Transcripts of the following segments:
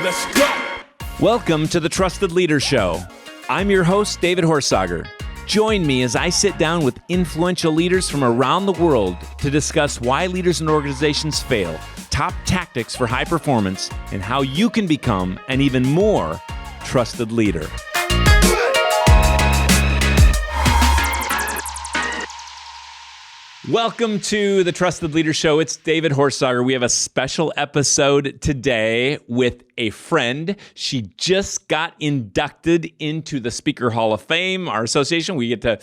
Let's go. Welcome to the Trusted Leader Show. I'm your host, David Horsager. Join me as I sit down with influential leaders from around the world to discuss why leaders and organizations fail, top tactics for high performance, and how you can become an even more trusted leader. Welcome to the Trusted Leader Show. It's David Horsager. We have a special episode today with a friend. She just got inducted into the Speaker Hall of Fame, our association. We get to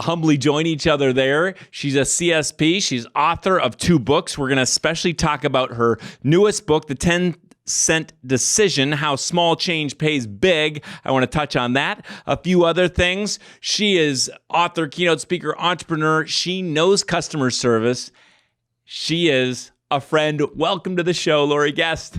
humbly join each other there. She's a CSP. She's author of 2 books. We're going to especially talk about her newest book, The 10-Cent Decision, How Small Change Pays Big. I want to touch on that. A few other things. She is author, keynote speaker, entrepreneur. She knows customer service. She is a friend. Welcome to the show, Laurie Guest.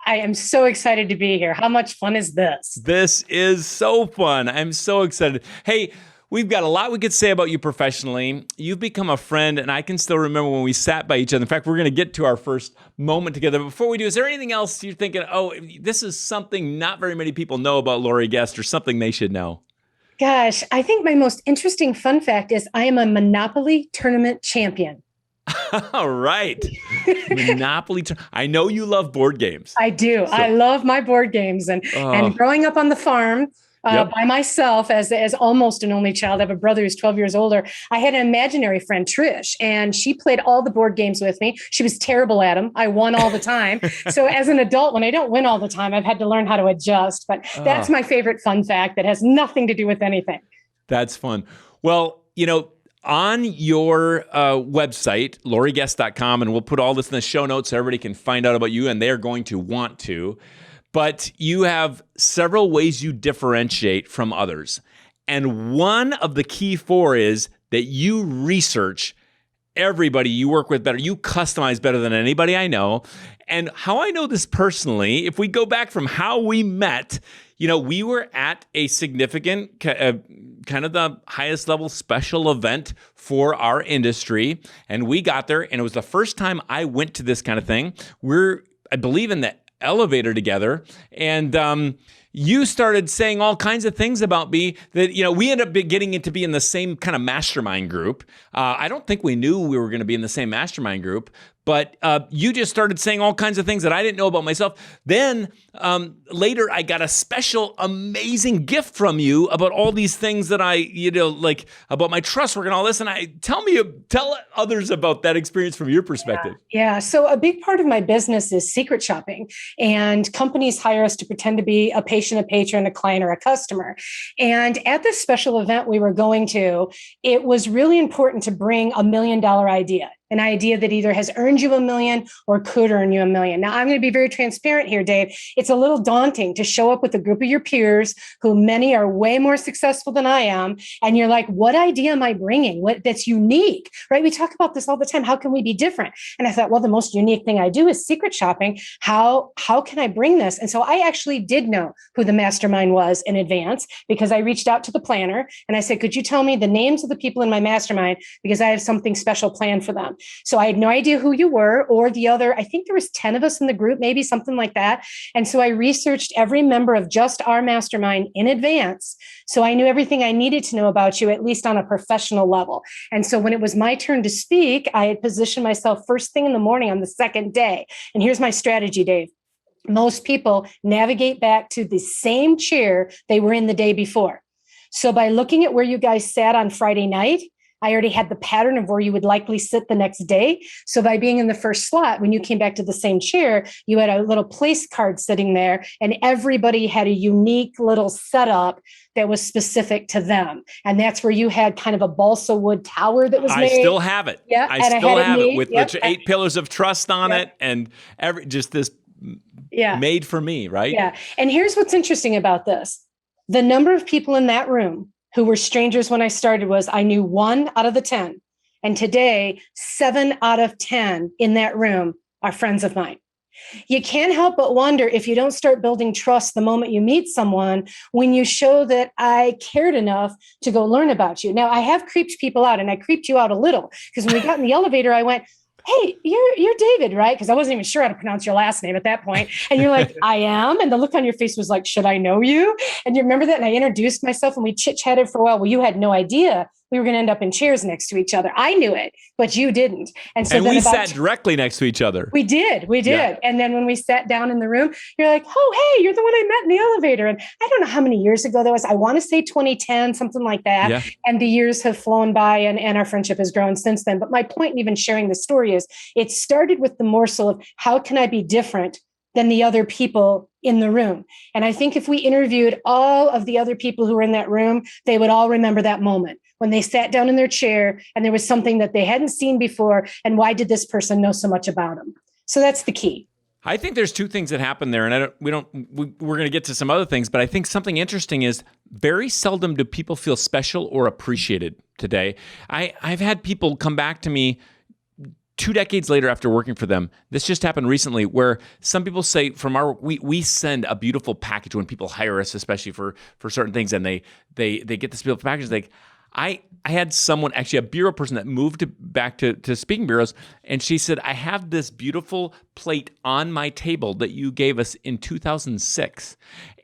I am so excited to be here. How much fun is this? This is so fun. I'm so excited. Hey, we've got a lot we could say about you professionally. You've become a friend, and I can still remember when we sat by each other. In fact, we're going to get to our first moment together. But before we do, is there anything else you're thinking, oh, this is something not very many people know about Laurie Guest, or something they should know? Gosh, I think my most interesting fun fact is I am a Monopoly tournament champion. All right. Monopoly. I know you love board games. I do. I love my board games. And growing up on the farm, by myself as almost an only child. I have a brother who's 12 years older. I had an imaginary friend, Trish, and she played all the board games with me. She was terrible at them. I won all the time. So as an adult, when I don't win all the time, I've had to learn how to adjust. But that's my favorite fun fact that has nothing to do with anything. That's fun. Well, you know, on your website, laurieguest.com, and we'll put all this in the show notes so everybody can find out about you, and they're going to want to. But you have several ways you differentiate from others. And one of the key 4 is that you research everybody you work with better. You customize better than anybody I know. And how I know this personally, if we go back from how we met, you know, we were at a significant kind of the highest level special event for our industry. And we got there, and it was the first time I went to this kind of thing. I believe in the elevator together, and you started saying all kinds of things about me that, you know, we ended up getting into be in the same kind of mastermind group. I don't think we knew we were going to be in the same mastermind group, but you just started saying all kinds of things that I didn't know about myself. Then later, I got a special, amazing gift from you about all these things that like about my trust work and all this. And tell others about that experience from your perspective. Yeah. So a big part of my business is secret shopping, and companies hire us to pretend to be a patient, a patron, a client, or a customer. And at this special event we were going to, it was really important to bring $1 million idea. An idea that either has earned you $1 million or could earn you $1 million. Now, I'm going to be very transparent here, Dave. It's a little daunting to show up with a group of your peers, who many are way more successful than I am. And you're like, what idea am I bringing? What that's unique, right? We talk about this all the time. How can we be different? And I thought, well, the most unique thing I do is secret shopping. How can I bring this? And so I actually did know who the mastermind was in advance, because I reached out to the planner and I said, could you tell me the names of the people in my mastermind? Because I have something special planned for them. So I had no idea who you were or the other. I think there was 10 of us in the group, maybe something like that. And so I researched every member of just our mastermind in advance. So I knew everything I needed to know about you, at least on a professional level. And so when it was my turn to speak, I had positioned myself first thing in the morning on the second day. And here's my strategy, Dave. Most people navigate back to the same chair they were in the day before. So by looking at where you guys sat on Friday night, I already had the pattern of where you would likely sit the next day. So by being in the first slot, when you came back to the same chair, you had a little place card sitting there, and everybody had a unique little setup that was specific to them. And that's where you had kind of a balsa wood tower that was made. I still have it. Yeah, I still have it with the 8 pillars of trust on it, and just this made for me, right? Yeah. And here's what's interesting about this. The number of people in that room who were strangers when I started was I knew 1 out of the 10. And today, 7 out of 10 in that room are friends of mine. You can't help but wonder if you don't start building trust the moment you meet someone, when you show that I cared enough to go learn about you. Now, I have creeped people out, and I creeped you out a little, because when we got in the elevator, I went, hey, you're David, right? Because I wasn't even sure how to pronounce your last name at that point. And you're like, I am. And the look on your face was like, should I know you? And you remember that? And I introduced myself and we chit-chatted for a while. Well, you had no idea we were going to end up in chairs next to each other. I knew it, but you didn't. And so And then we sat directly next to each other. We did. Yeah. And then when we sat down in the room, you're like, oh, hey, you're the one I met in the elevator. And I don't know how many years ago that was. I want to say 2010, something like that. Yeah. And the years have flown by and our friendship has grown since then. But my point in even sharing the story is it started with the morsel of how can I be different than the other people in the room? And I think if we interviewed all of the other people who were in that room, they would all remember that moment when they sat down in their chair and there was something that they hadn't seen before. And why did this person know so much about them? So that's the key. I think there's two things that happen there, and we're going to get to some other things, but I think something interesting is very seldom do people feel special or appreciated today. I've had people come back to me 2 decades later after working for them. This just happened recently where some people say we send a beautiful package when people hire us, especially for certain things, and they get this beautiful package. Like I had someone, actually a bureau person that moved back to speaking bureaus, and she said, I have this beautiful plate on my table that you gave us in 2006.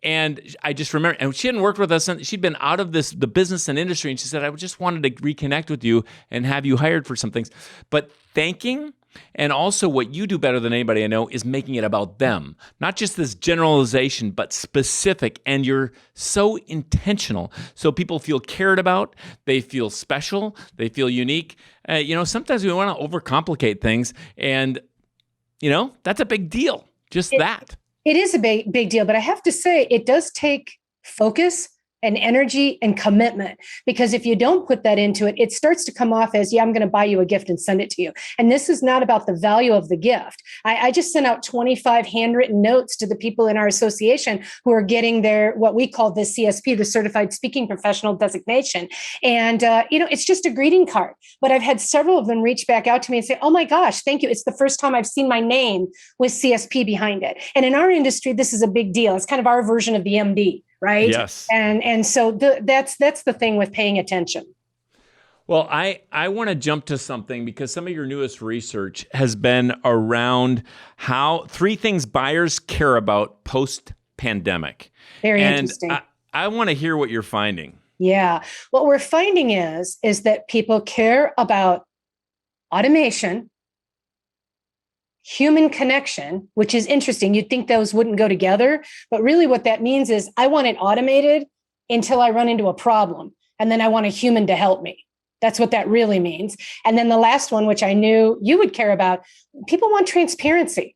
And I just remember, and she hadn't worked with us, and she'd been out of the business and industry, and she said, I just wanted to reconnect with you and have you hired for some things. But thanking, and also what you do better than anybody I know is making it about them. Not just this generalization, but specific. And you're so intentional. So people feel cared about, they feel special, they feel unique. Sometimes we want to overcomplicate things. And, that's a big deal. That. It is a big deal. But I have to say, it does take focus and energy and commitment, because if you don't put that into it, it starts to come off as, I'm going to buy you a gift and send it to you. And this is not about the value of the gift. I just sent out 25 handwritten notes to the people in our association who are getting their, what we call the CSP, the Certified Speaking Professional designation. And, it's just a greeting card. But I've had several of them reach back out to me and say, oh my gosh, thank you. It's the first time I've seen my name with CSP behind it. And in our industry, this is a big deal. It's kind of our version of the MD. Right. Yes. And so that's the thing with paying attention. Well, I want to jump to something because some of your newest research has been around how 3 things buyers care about post-pandemic. Very interesting. I want to hear what you're finding. Yeah. What we're finding is that people care about automation, human connection, which is interesting. You'd think those wouldn't go together, but really what that means is I want it automated until I run into a problem. And then I want a human to help me. That's what that really means. And then the last one, which I knew you would care about, people want transparency.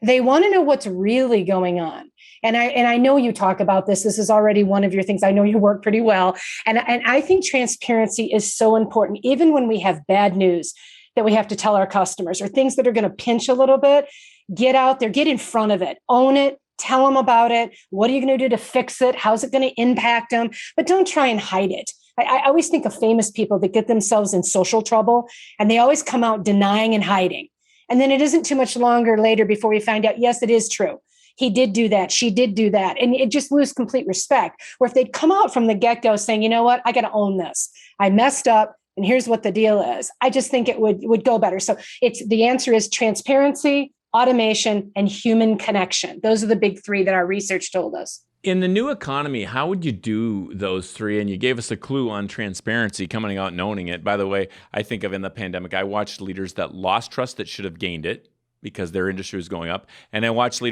They want to know what's really going on. And I know you talk about this. This is already one of your things. I know you work pretty well. And I think transparency is so important, even when we have bad news that we have to tell our customers or things that are going to pinch a little bit. Get out there, get in front of it, own it, tell them about it. What are you going to do to fix it? How's it going to impact them? But don't try and hide it. I always think of famous people that get themselves in social trouble and they always come out denying and hiding. And then it isn't too much longer later before we find out, yes, it is true. He did do that. She did do that. And it just loses complete respect. Or if they'd come out from the get-go saying, you know what, I got to own this. I messed up. And here's what the deal is. I just think it would go better. So the answer is transparency, automation, and human connection. Those are the big 3 that our research told us. In the new economy, how would you do those 3? And you gave us a clue on transparency, coming out and owning it. By the way, I think of in the pandemic, I watched leaders that lost trust that should have gained it because their industry was going up. And I watched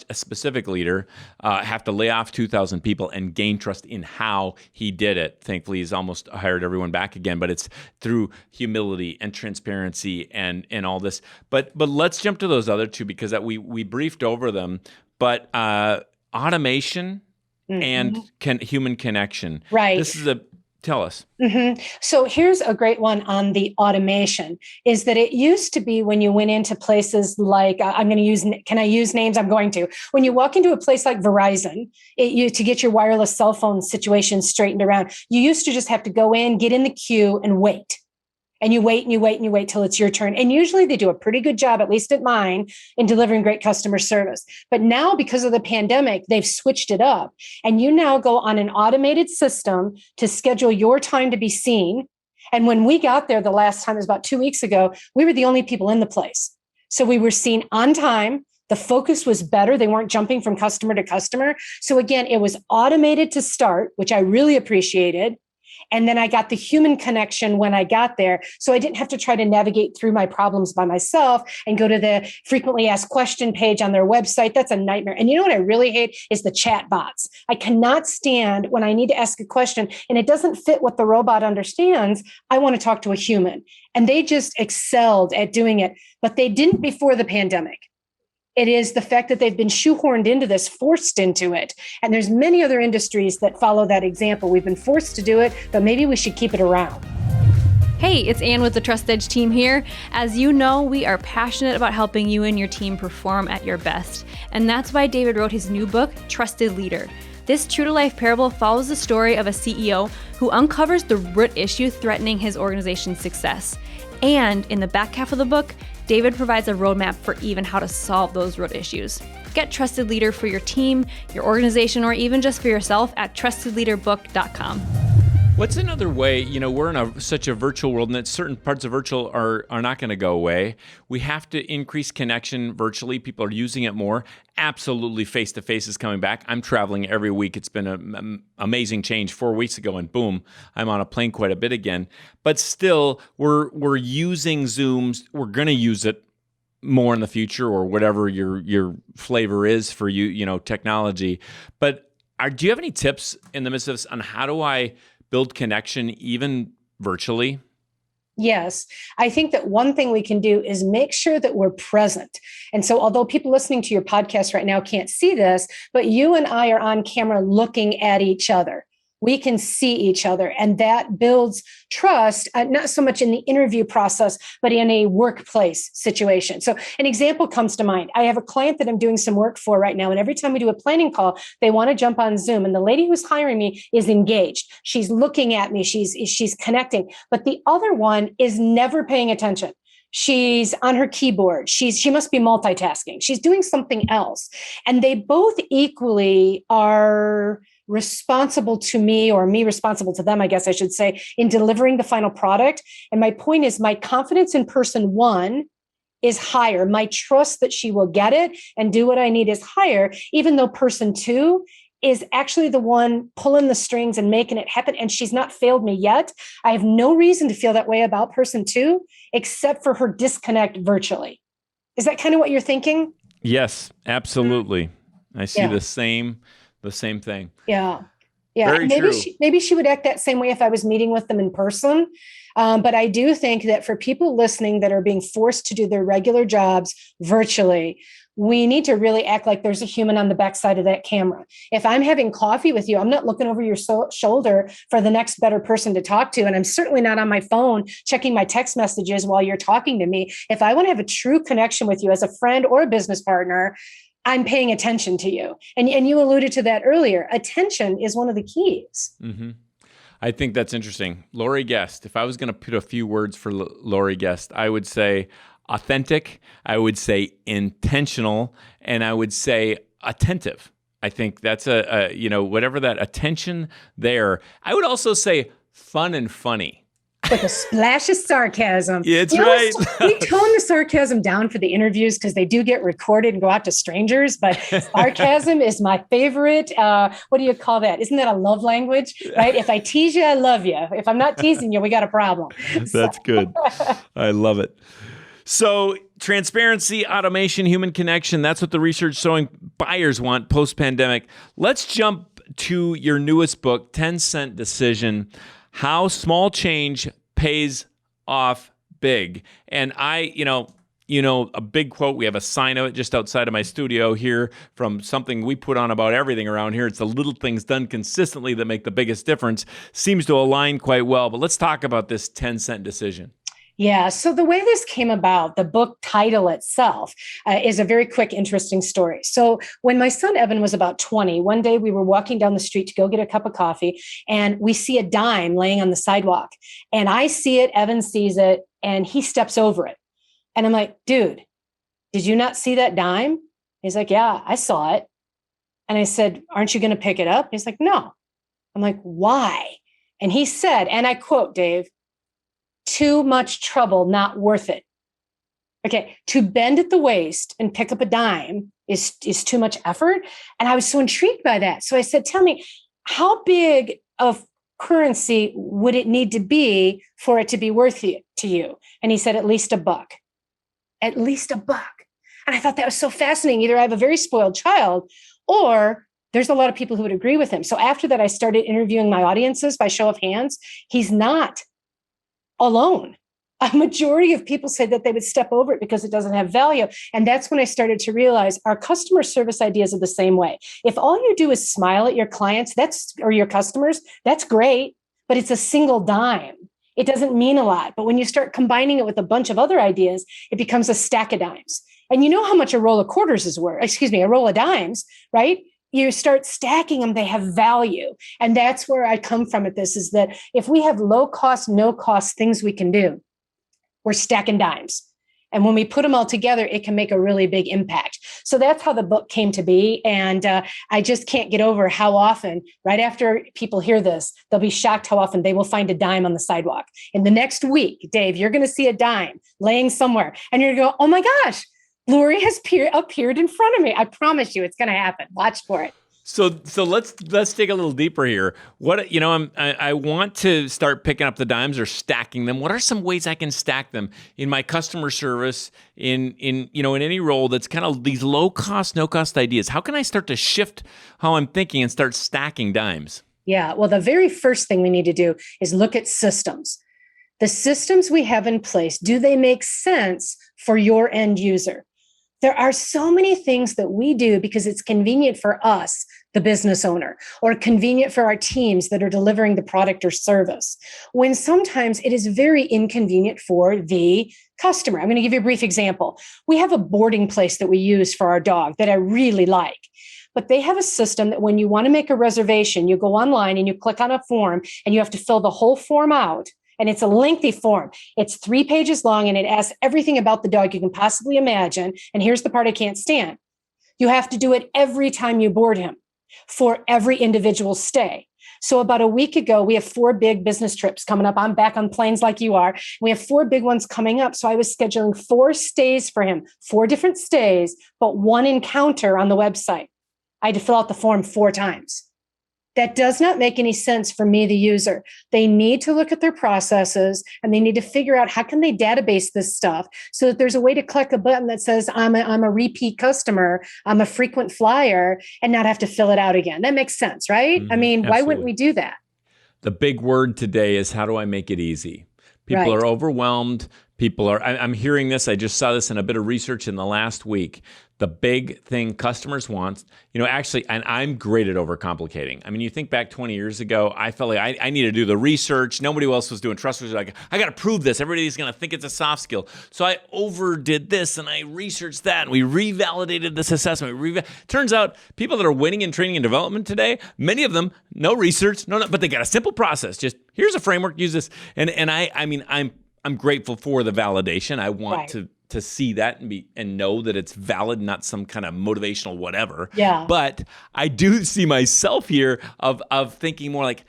a specific leader have to lay off 2,000 people and gain trust in how he did it. Thankfully, he's almost hired everyone back again, but it's through humility and transparency and all this. But let's jump to those other 2 because we briefed over them. But automation and human connection. Right. Tell us. Mm-hmm. So here's a great one on the automation is that it used to be when you went into places like, can I use names? I'm going to. When you walk into a place like Verizon, to get your wireless cell phone situation straightened around, you used to just have to go in, get in the queue and wait. And you wait and you wait and you wait till it's your turn. And usually they do a pretty good job, at least at mine, in delivering great customer service. But now because of the pandemic, they've switched it up. And you now go on an automated system to schedule your time to be seen. And when we got there the last time, it was about 2 weeks ago, we were the only people in the place. So we were seen on time. The focus was better. They weren't jumping from customer to customer. So again, it was automated to start, which I really appreciated. And then I got the human connection when I got there. So I didn't have to try to navigate through my problems by myself and go to the frequently asked question page on their website. That's a nightmare. And you know what I really hate is the chat bots. I cannot stand when I need to ask a question and it doesn't fit what the robot understands. I want to talk to a human. And they just excelled at doing it, but they didn't before the pandemic. It is the fact that they've been shoehorned into this, forced into it. And there's many other industries that follow that example. We've been forced to do it, but maybe we should keep it around. Hey, it's Ann with the Trust Edge team here. As you know, we are passionate about helping you and your team perform at your best. And that's why David wrote his new book, Trusted Leader. This true-to-life parable follows the story of a CEO who uncovers the root issue threatening his organization's success. And in the back half of the book, David provides a roadmap for even how to solve those root issues. Get Trusted Leader for your team, your organization, or even just for yourself at trustedleaderbook.com. What's another way, we're in such a virtual world and that certain parts of virtual are not going to go away. We have to increase connection virtually. People are using it more. Absolutely face-to-face is coming back. I'm traveling every week. It's been an amazing change. 4 weeks ago and boom, I'm on a plane quite a bit again. But still, we're using Zooms. We're going to use it more in the future or whatever your flavor is for technology. But do you have any tips in the midst of this on how do I build connection even virtually? Yes. I think that one thing we can do is make sure that we're present. And so although people listening to your podcast right now can't see this, but you and I are on camera looking at each other. We can see each other, and that builds trust, not so much in the interview process, but in a workplace situation. So an example comes to mind. I have a client that I'm doing some work for right now, and every time we do a planning call, they want to jump on Zoom, and the lady who's hiring me is engaged. She's looking at me. She's connecting, but the other one is never paying attention. She's on her keyboard. She must be multitasking. She's doing something else. And they both equally are responsible to me, or me responsible to them, I guess I should say, in delivering the final product. And my point is, my confidence in person one is higher. My trust that she will get it and do what I need is higher, even though person two is actually the one pulling the strings and making it happen. And she's not failed me yet. I have no reason to feel that way about person two, except for her disconnect virtually. Is that kind of what you're thinking? Yes, absolutely. I see the same thing. Yeah. Very true. Maybe she would act that same way if I was meeting with them in person. But I do think that for people listening that are being forced to do their regular jobs virtually, we need to really act like there's a human on the backside of that camera. If I'm having coffee with you, I'm not looking over your shoulder for the next better person to talk to. And I'm certainly not on my phone checking my text messages while you're talking to me. If I want to have a true connection with you as a friend or a business partner, I'm paying attention to you. And you alluded to that earlier. Attention is one of the keys. Mm-hmm. I think that's interesting. Laurie Guest, if I was going to put a few words for Laurie Guest, I would say authentic, I would say intentional, and I would say attentive. I think that's whatever that attention there. I would also say fun and funny. With a splash of sarcasm. Yeah, it's right. We tone the sarcasm down for the interviews because they do get recorded and go out to strangers. But sarcasm is my favorite. What do you call that? Isn't that a love language? Right? If I tease you, I love you. If I'm not teasing you, we got a problem. That's good. I love it. So transparency, automation, human connection, that's what the research is showing buyers want post-pandemic. Let's jump to your newest book, 10-Cent Decision, How Small Change Pays Off Big. And a big quote, we have a sign of it just outside of my studio here from something we put on about everything around here. It's the little things done consistently that make the biggest difference. Seems to align quite well. But let's talk about this 10-cent decision. Yeah. So the way this came about, the book title itself is a very quick, interesting story. So when my son Evan was about 20, one day we were walking down the street to go get a cup of coffee, and we see a dime laying on the sidewalk. And I see it, Evan sees it, and he steps over it. And I'm like, dude, did you not see that dime? He's like, yeah, I saw it. And I said, aren't you going to pick it up? He's like, no. I'm like, why? And he said, and I quote, Dave, too much trouble, not worth it. Okay, to bend at the waist and pick up a dime is too much effort. And I was so intrigued by that. So I said, tell me, how big of currency would it need to be for it to be worth it to you? And he said, at least $1. At least $1. And I thought that was so fascinating. Either I have a very spoiled child, or there's a lot of people who would agree with him. So after that, I started interviewing my audiences by show of hands. He's not alone. A majority of people say that they would step over it because it doesn't have value. And that's when I started to realize our customer service ideas are the same way. If all you do is smile at your clients, or your customers, that's great, but it's a single dime. It doesn't mean a lot. But when you start combining it with a bunch of other ideas, it becomes a stack of dimes. And you know how much a roll of quarters is worth, a roll of dimes, right? You start stacking them, they have value. And that's where I come from at this, is that if we have low cost, no cost things we can do, we're stacking dimes. And when we put them all together, it can make a really big impact. So that's how the book came to be. And I just can't get over how often, right after people hear this, they'll be shocked how often they will find a dime on the sidewalk. In the next week, Dave, you're going to see a dime laying somewhere. And you're going to go, oh my gosh, Laurie has appeared in front of me. I promise you it's going to happen. Watch for it. So let's dig a little deeper here. What, I want to start picking up the dimes or stacking them. What are some ways I can stack them in my customer service, in any role that's kind of these low cost, no cost ideas? How can I start to shift how I'm thinking and start stacking dimes? Yeah, well, the very first thing we need to do is look at systems. The systems we have in place, do they make sense for your end user? There are so many things that we do because it's convenient for us, the business owner, or convenient for our teams that are delivering the product or service, when sometimes it is very inconvenient for the customer. I'm going to give you a brief example. We have a boarding place that we use for our dog that I really like. But they have a system that when you want to make a reservation, you go online and you click on a form and you have to fill the whole form out. And it's a lengthy form. It's 3 pages long and it asks everything about the dog you can possibly imagine. And here's the part I can't stand. You have to do it every time you board him for every individual stay. So about a week ago, we have 4 big business trips coming up. I'm back on planes like you are. We have 4 big ones coming up. So I was scheduling 4 stays for him, 4 different stays, but 1 encounter on the website. I had to fill out the form 4 times. That does not make any sense for me, the user. They need to look at their processes and they need to figure out how can they database this stuff so that there's a way to click a button that says, I'm a repeat customer, I'm a frequent flyer, and not have to fill it out again. That makes sense, right? Mm-hmm. I mean, Absolutely. Why wouldn't we do that? The big word today is, how do I make it easy? People Right. are overwhelmed. I'm hearing this. I just saw this in a bit of research in the last week. The big thing customers want, actually, and I'm great at overcomplicating. I mean, you think back 20 years ago, I felt like I needed to do the research. Nobody else was doing trust was like, I got to prove this. Everybody's going to think it's a soft skill. So I overdid this and I researched that and we revalidated this assessment. Turns out people that are winning in training and development today, many of them, no research, no, but they got a simple process. Just here's a framework, use this. And I'm grateful for the validation. I want Right. to see that and know that it's valid, not some kind of motivational whatever. Yeah. But I do see myself here of thinking more like,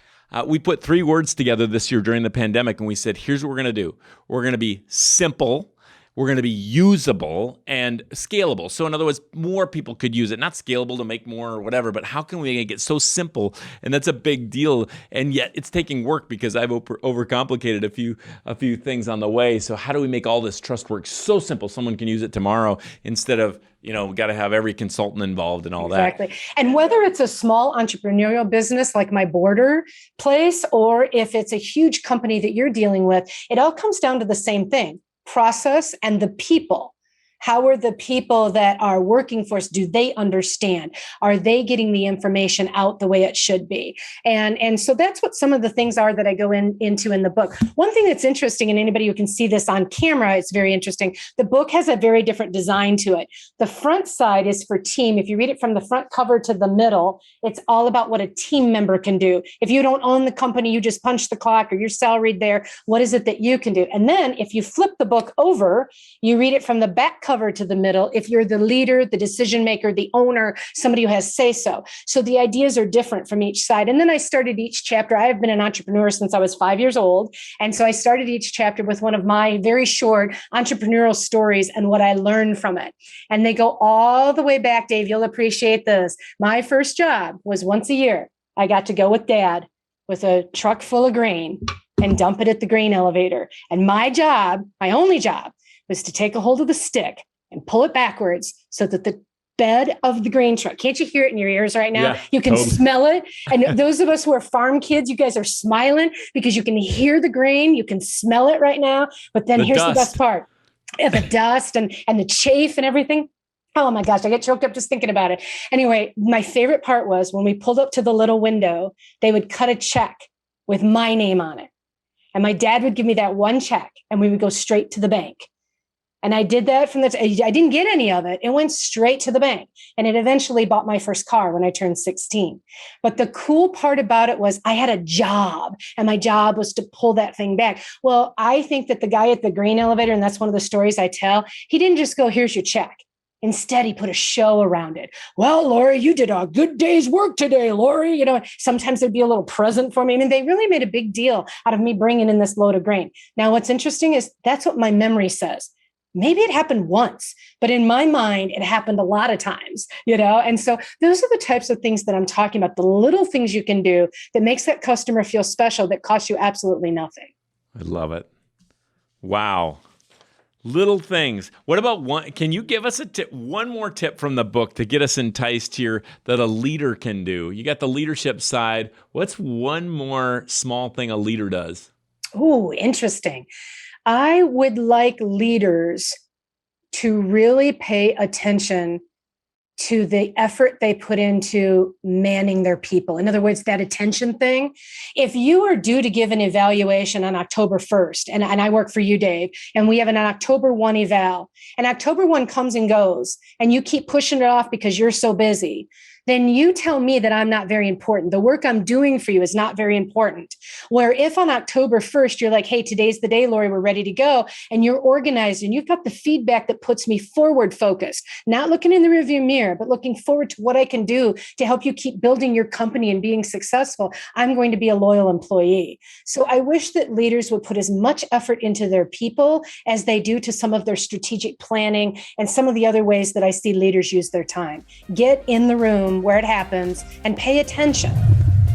we put 3 words together this year during the pandemic, and we said, here's what we're going to do. We're going to be simple. We're going to be usable and scalable. So in other words, more people could use it, not scalable to make more or whatever, but how can we make it so simple? And that's a big deal. And yet it's taking work because I've overcomplicated a few things on the way. So how do we make all this trust work so simple someone can use it tomorrow instead of, we got to have every consultant involved and all Exactly. that. And whether it's a small entrepreneurial business like my boarder place, or if it's a huge company that you're dealing with, it all comes down to the same thing. Process and the people. How are the people that are working for us? Do they understand? Are they getting the information out the way it should be? And so that's what some of the things are that I go into in the book. One thing that's interesting, and anybody who can see this on camera, it's very interesting. The book has a very different design to it. The front side is for team. If you read it from the front cover to the middle, it's all about what a team member can do. If you don't own the company, you just punch the clock or you're salaried there. What is it that you can do? And then if you flip the book over, you read it from the back cover to the middle if you're the leader, the decision maker, the owner, somebody who has say so. So the ideas are different from each side. And then I started each chapter. I have been an entrepreneur since I was 5 years old. And so I started each chapter with one of my very short entrepreneurial stories and what I learned from it. And they go all the way back, Dave. You'll appreciate this. My first job was once a year. I got to go with Dad with a truck full of grain and dump it at the grain elevator. And my job, my only job, was to take a hold of the stick and pull it backwards so that the bed of the grain truck, can't you hear it in your ears right now? Yeah, you can totally. smell it. And those of us who are farm kids, you guys are smiling because you can hear the grain, you can smell it right now. But then here's the best part. The dust and the chaff and everything. Oh my gosh, I get choked up just thinking about it. Anyway, my favorite part was when we pulled up to the little window, they would cut a check with my name on it. And my dad would give me that one check and we would go straight to the bank. And I did that I didn't get any of it. It went straight to the bank. And it eventually bought my first car when I turned 16. But the cool part about it was I had a job and my job was to pull that thing back. Well, I think that the guy at the grain elevator, and that's one of the stories I tell, he didn't just go, here's your check. Instead, he put a show around it. Well, Laurie, you did a good day's work today, Laurie. Sometimes there'd be a little present for me. I mean, they really made a big deal out of me bringing in this load of grain. Now, what's interesting is that's what my memory says. Maybe it happened once, but in my mind, it happened a lot of times, And so those are the types of things that I'm talking about, the little things you can do that makes that customer feel special that costs you absolutely nothing. I love it. Wow. Little things. What about one? Can you give us a tip, one more tip from the book to get us enticed here that a leader can do? You got the leadership side. What's one more small thing a leader does? Oh, interesting. I would like leaders to really pay attention to the effort they put into manning their people. In other words, that attention thing. If you are due to give an evaluation on October 1st, and I work for you, Dave, and we have an October 1 eval, and October 1 comes and goes, and you keep pushing it off because you're so busy, then you tell me that I'm not very important. The work I'm doing for you is not very important. Where if on October 1st, you're like, hey, today's the day, Laurie, we're ready to go. And you're organized and you've got the feedback that puts me forward focused, not looking in the rearview mirror, but looking forward to what I can do to help you keep building your company and being successful. I'm going to be a loyal employee. So I wish that leaders would put as much effort into their people as they do to some of their strategic planning and some of the other ways that I see leaders use their time. Get in the room where it happens and pay attention.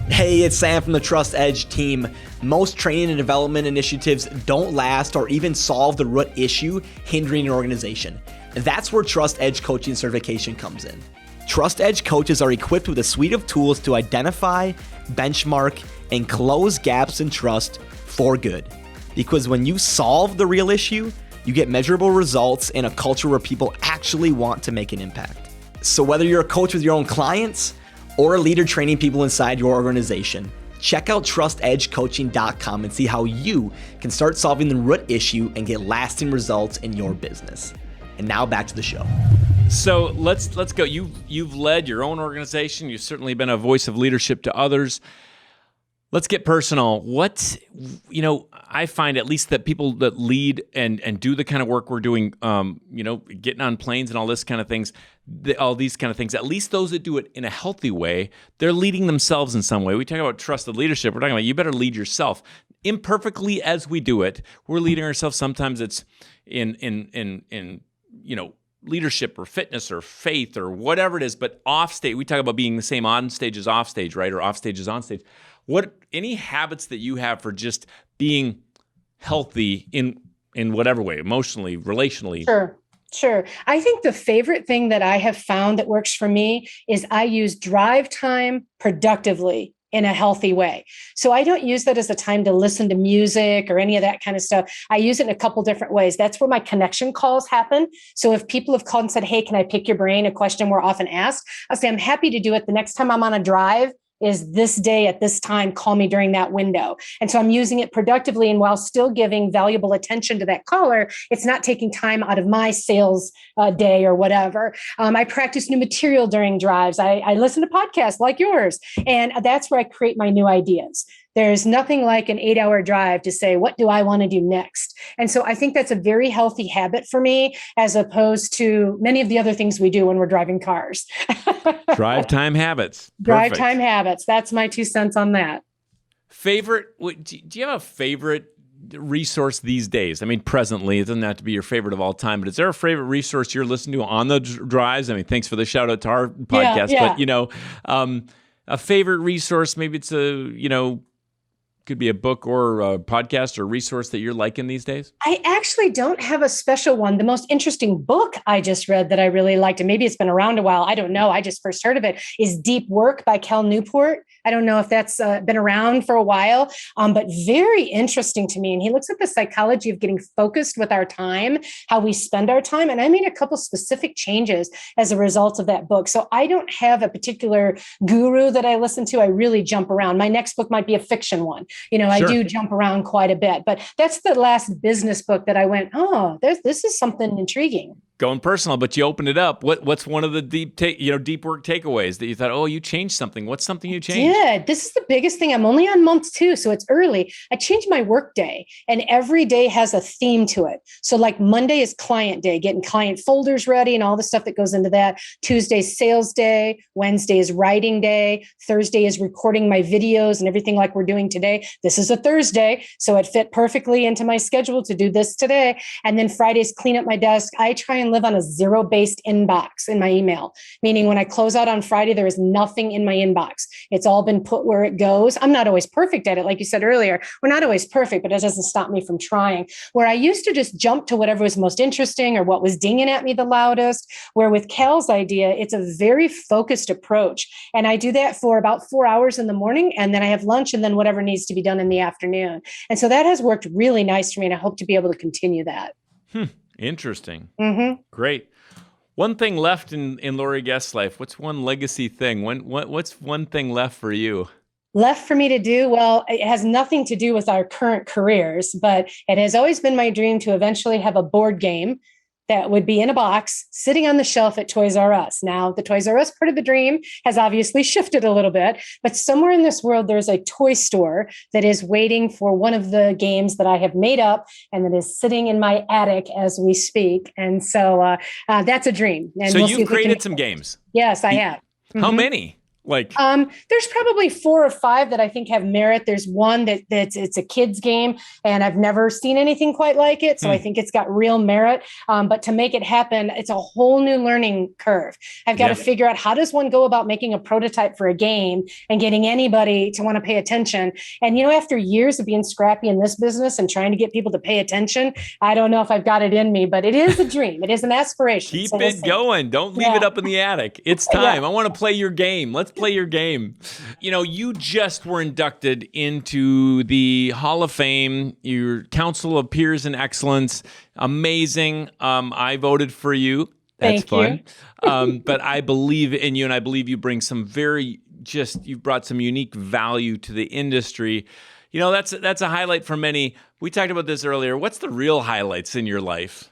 Hey, it's Sam from the Trust Edge team. Most training and development initiatives don't last or even solve the root issue hindering your organization. That's where Trust Edge coaching certification comes in. Trust Edge coaches are equipped with a suite of tools to identify, benchmark, and close gaps in trust for good. Because when you solve the real issue, you get measurable results in a culture where people actually want to make an impact. So whether you're a coach with your own clients or a leader training people inside your organization, check out trustedgecoaching.com and see how you can start solving the root issue and get lasting results in your business. And now back to the show. So let's go. You've led your own organization. You've certainly been a voice of leadership to others. Let's get personal. I find at least that people that lead and do the kind of work we're doing, getting on planes and all this kind of things, all these kind of things, at least those that do it in a healthy way, they're leading themselves in some way. We talk about trusted leadership. We're talking about you better lead yourself. Imperfectly as we do it, we're leading ourselves. Sometimes it's in leadership or fitness or faith or whatever it is, but off stage, we talk about being the same on stage as off stage, right? Or off stage as on stage. Any habits that you have for just being healthy in whatever way, emotionally, relationally? Sure. I think the favorite thing that I have found that works for me is I use drive time productively in a healthy way. So I don't use that as a time to listen to music or any of that kind of stuff. I use it in a couple different ways. That's where my connection calls happen. So if people have called and said, hey, can I pick your brain? A question we're often asked, I'll say, I'm happy to do it. The next time I'm on a drive, is this day at this time, call me during that window. And so I'm using it productively. And while still giving valuable attention to that caller, it's not taking time out of my sales day or whatever. I practice new material during drives. I listen to podcasts like yours. And that's where I create my new ideas. There's nothing like an 8-hour drive to say, what do I want to do next? And so I think that's a very healthy habit for me, as opposed to many of the other things we do when we're driving cars. Drive time habits. Drive Perfect. time habits. That's my 2 cents on that. Favorite, do you have a favorite resource these days? I mean, presently, it doesn't have to be your favorite of all time, but is there a favorite resource you're listening to on the drives? I mean, thanks for the shout out to our podcast, but a favorite resource, maybe it's could be a book or a podcast or resource that you're liking these days? I actually don't have a special one. The most interesting book I just read that I really liked, and maybe it's been around a while, I don't know, I just first heard of it, is Deep Work by Cal Newport. I don't know if that's been around for a while, but very interesting to me. And he looks at the psychology of getting focused with our time, how we spend our time. And I made a couple specific changes as a result of that book. So I don't have a particular guru that I listen to. I really jump around. My next book might be a fiction one. Sure. I do jump around quite a bit, but that's the last business book that I went, this is something intriguing. Going personal, but you opened it up. What's one of the deep work takeaways that you thought, you changed something? What's something you changed? Yeah, this is the biggest thing. I'm only on month 2, so it's early. I changed my work day, and every day has a theme to it. So like Monday is client day, getting client folders ready and all the stuff that goes into that. Tuesday's sales day. Wednesday is writing day. Thursday is recording my videos and everything like we're doing today. This is a Thursday, so it fit perfectly into my schedule to do this today. And then Friday's clean up my desk. I try and live on a zero-based inbox in my email, meaning when I close out on Friday, there is nothing in my inbox. It's all been put where it goes. I'm not always perfect at it. Like you said earlier, we're not always perfect, but it doesn't stop me from trying. Where I used to just jump to whatever was most interesting or what was dinging at me the loudest, where with Cal's idea, it's a very focused approach. And I do that for about 4 hours in the morning, and then I have lunch, and then whatever needs to be done in the afternoon. And so that has worked really nice for me, and I hope to be able to continue that. Interesting. Mm-hmm. Great. One thing left in Laurie Guest's life. What's one legacy thing? What's one thing left for you? Left for me to do? Well, it has nothing to do with our current careers, but it has always been my dream to eventually have a board game that would be in a box sitting on the shelf at Toys R Us. Now, the Toys R Us part of the dream has obviously shifted a little bit, but somewhere in this world, there's a toy store that is waiting for one of the games that I have made up and that is sitting in my attic as we speak. And so that's a dream. And so you've created some games? Yes, I have. How many? There's probably 4 or 5 that I think have merit. There's one it's a kid's game, and I've never seen anything quite like it. So I think it's got real merit. But to make it happen, it's a whole new learning curve. I've got to figure out, how does one go about making a prototype for a game and getting anybody to want to pay attention? And, after years of being scrappy in this business and trying to get people to pay attention, I don't know if I've got it in me, but it is a dream. It is an aspiration. Keep it going. Don't leave it up in the attic. It's time. I want to play your game. Let's play your game. You just were inducted into the Hall of Fame, your Council of Peers in Excellence. Amazing. I voted for you. That's fun. But I believe in you, and I believe you bring some you've brought some unique value to the industry. That's a highlight for many. We talked about this earlier. What's the real highlights in your life?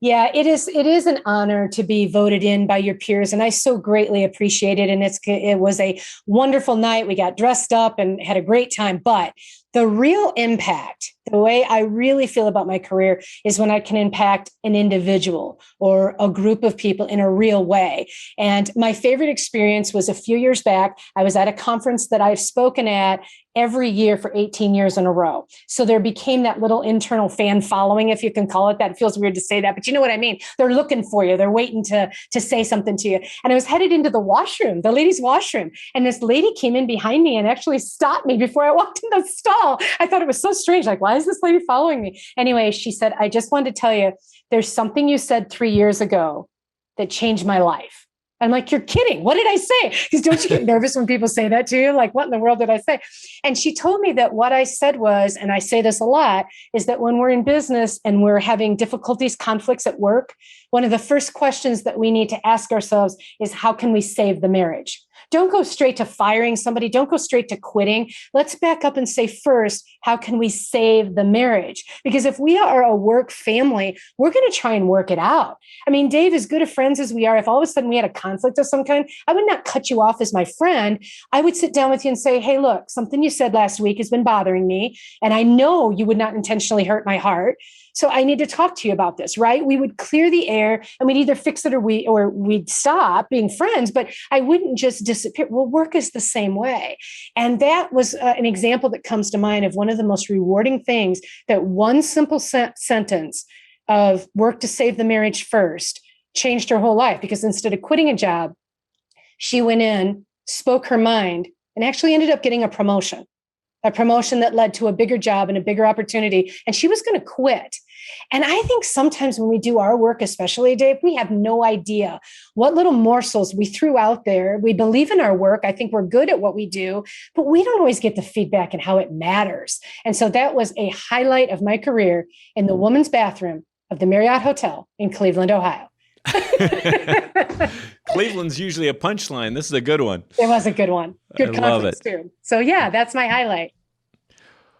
Yeah, it is an honor to be voted in by your peers, and I so greatly appreciate it. And it was a wonderful night. We got dressed up and had a great time. But the real impact, the way I really feel about my career, is when I can impact an individual or a group of people in a real way. And my favorite experience was a few years back. I was at a conference that I've spoken at every year for 18 years in a row. So there became that little internal fan following, if you can call it that. It feels weird to say that, but you know what I mean? They're looking for you. They're waiting to say something to you. And I was headed into the washroom, the ladies' washroom. And this lady came in behind me and actually stopped me before I walked in the stall. I thought it was so strange. Like, why is this lady following me? Anyway, she said, I just wanted to tell you, there's something you said 3 years ago that changed my life. I'm like, you're kidding. What did I say? Because don't you get nervous when people say that to you? Like, what in the world did I say? And she told me that what I said was, and I say this a lot, is that when we're in business and we're having difficulties, conflicts at work, one of the first questions that we need to ask ourselves is, how can we save the marriage? don't go straight to firing somebody. Don't go straight to quitting. Let's back up and say first, how can we save the marriage? Because if we are a work family, we're going to try and work it out. I mean, Dave, as good of friends as we are, if all of a sudden we had a conflict of some kind, I would not cut you off as my friend. I would sit down with you and say, hey, look, something you said last week has been bothering me. And I know you would not intentionally hurt my heart. So I need to talk to you about this, right? We would clear the air and we'd either fix it or we'd stop being friends, but I wouldn't just disappear. Well, work is the same way. And that was an example that comes to mind of one of the most rewarding things, that one simple sentence of work to save the marriage first changed her whole life, because instead of quitting a job, she went in, spoke her mind, and actually ended up getting a promotion that led to a bigger job and a bigger opportunity. And she was going to quit. And I think sometimes when we do our work, especially, Dave, we have no idea what little morsels we threw out there. We believe in our work. I think we're good at what we do, but we don't always get the feedback and how it matters. And so that was a highlight of my career in the women's bathroom of the Marriott Hotel in Cleveland, Ohio. Cleveland's usually a punchline. This is a good one. It was a good one. Good conference too. So yeah, that's my highlight.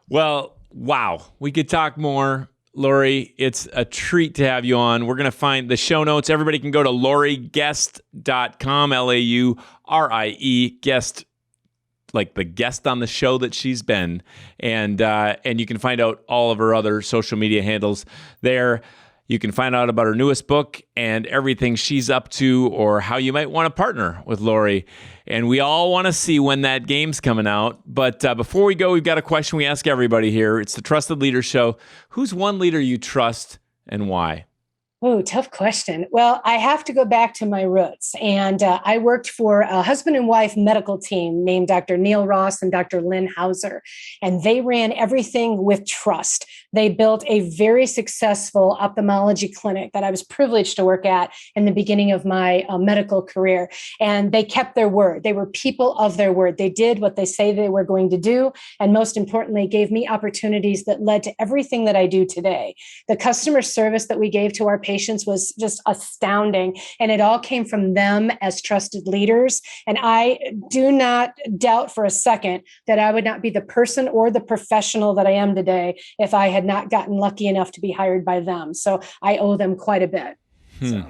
Well, wow. We could talk more. Laurie, it's a treat to have you on. We're going to find the show notes. Everybody can go to laurieguest.com, Laurie, guest, like the guest on the show that she's been. And you can find out all of her other social media handles there. You can find out about her newest book and everything she's up to, or how you might want to partner with Laurie. And we all want to see when that game's coming out. But before we go, we've got a question we ask everybody here. It's the Trusted Leader Show. Who's one leader you trust and why? Oh, tough question. Well, I have to go back to my roots. And I worked for a husband and wife medical team named Dr. Neil Ross and Dr. Lynn Hauser. And they ran everything with trust. They built a very successful ophthalmology clinic that I was privileged to work at in the beginning of my medical career. And they kept their word. They were people of their word. They did what they say they were going to do. And most importantly, gave me opportunities that led to everything that I do today. The customer service that we gave to our patients was just astounding. And it all came from them as trusted leaders. And I do not doubt for a second that I would not be the person or the professional that I am today if I had not gotten lucky enough to be hired by them. So I owe them quite a bit. So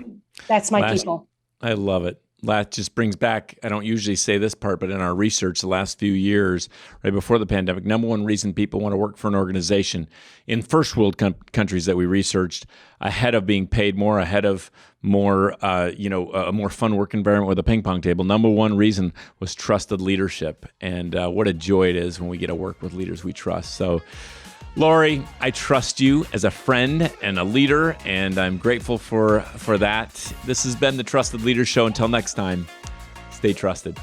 that's my people. I love it. That just brings back, I don't usually say this part, but in our research the last few years, right before the pandemic, number one reason people want to work for an organization in first world countries that we researched, ahead of being paid more, ahead of more, a more fun work environment with a ping pong table. Number one reason was trusted leadership. And what a joy it is when we get to work with leaders we trust. So Laurie, I trust you as a friend and a leader, and I'm grateful for that. This has been the Trusted Leader Show. Until next time, stay trusted.